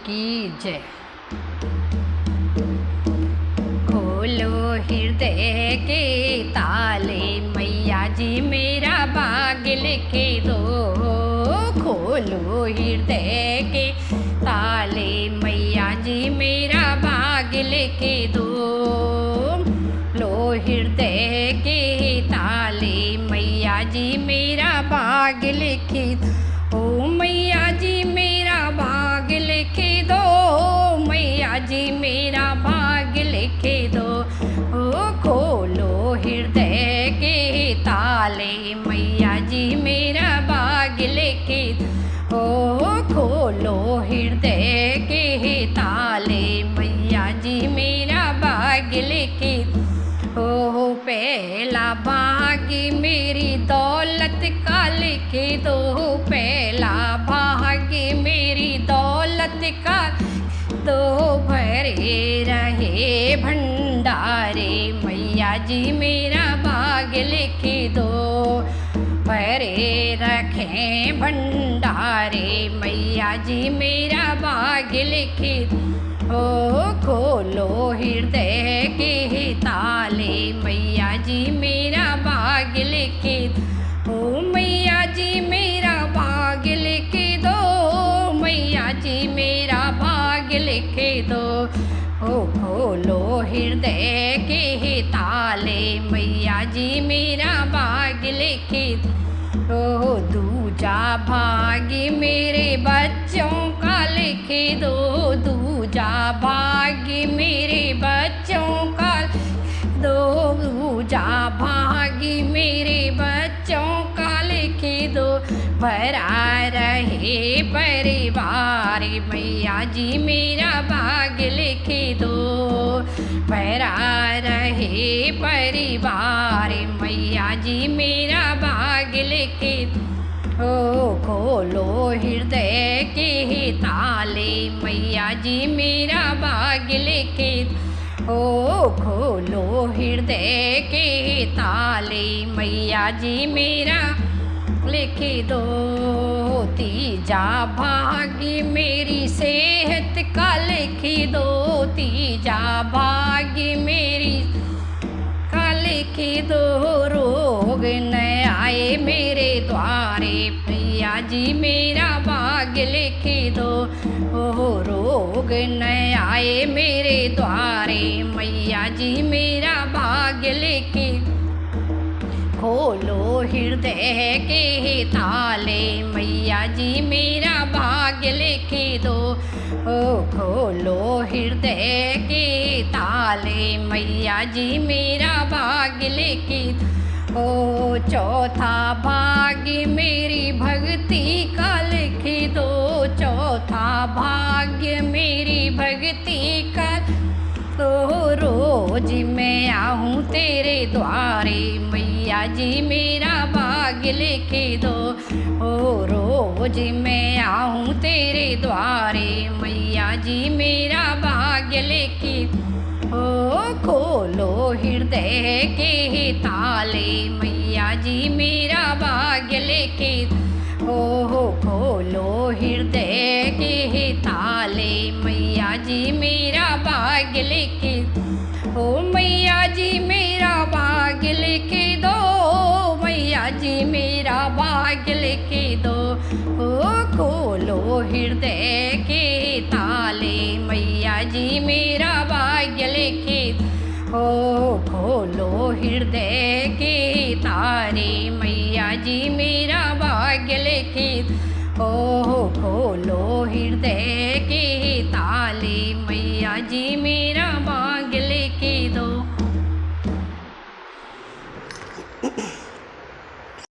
की जय। खोलो हृदय के ताले मैया जी मेरा भाग्य लिखे दो। खोलो हृदय के ताले मैया जी मेरा भाग्य लिखे दो। लो हृदय के ताले मैया जी मेरा भाग्य लिखे दो। ओ मैया जी मेरा भाग्य लिखे दो। मैया जी मेरा भाग्य लिखे दो। ओ खोलो हृदय के ताले मैया जी मेरा भाग्य लिखे दो। ओ खोलो हृदय के ताले मैया जी मेरा भाग्य लिखे दो। ओ पहला भाग्य मेरी दौलत का लिखे दो। पहला भाग्य मेरी दौलत का दो। भरे रहे भंडारे मैया जी मेरा भाग्य लिखे दो। भरे रखे भंडारे मैया जी मेरा भाग्य लिखे दो। ओ खोलो हृदय के ताले मैया जी मेरा भाग्य लिखे दो। ओ मैया जी मेरा भाग्य लिखे दो। मैया जी मेरा भाग्य लिखे दो। ओ खोलो हृदय के ताले मैया जी मेरा भाग्य लिखे दो। ओ दूजा भाग्य मेरे बच्चों का लिखे दो। दूजा भाग्य मेरे बच्चों का दो। दूजा भाग्य मेरे बच्चों का लिखे दो। भरा रहे परिवार मैया जी मेरा भाग्य लिखे दो। भरा रहे परिवार मैया जी मेरा भाग्य लिखे दो। ओ खोलो हृदय के ताले मैया जी मेरा भाग्य लिखे दो। ओ खोलो हृदय के ताले मैया जी मेरा लिखे दो। तीजा भाग्य मेरी सेहत का लिखे दो। तीजा भाग्य मेरी का लिखे दो। रोग न आए मेरे द्वारे मैया जी मेरा भाग्य लिखे दो। ओ रोग न आए मेरे द्वारे मैया जी मेरा भाग्य लिखे दो। खोलो हृदय के ताले मैया जी मेरा भाग्य लिखे दो। ओ खोलो हृदय के ताले मैया जी मेरा भाग्य लिखे दो। ओ चौथा भाग्य मेरी भक्ति का लिखे दो। चौथा भाग्य मेरी भक्ति का तो रोज मैं आऊँ तेरे द्वारे मैया जी मेरा भाग्य लिखे दो। ओ रोज मैं आऊँ तेरे द्वारे मैया जी मेरा भाग्य लिखे दो। ओ खोलो हृदय के ताले मैया जी मेरा भाग्य लिखे दो। ओ खोलो हृदय के ताले मैया जी मेरा भाग्य लिखे दो। ओ मैया जी मेरा भाग्य लिखे दो। मैया जी मेरा भाग्य लिखे दो। ओ खोलो हृदय के ताले मैया जी मेरा भाग्य लिखे दो। ओ खोलो हृदय के तारे मैया जी मेरा भाग्य लिखे दो। ओ खोलो हृदय के ताले मैया जी मेरा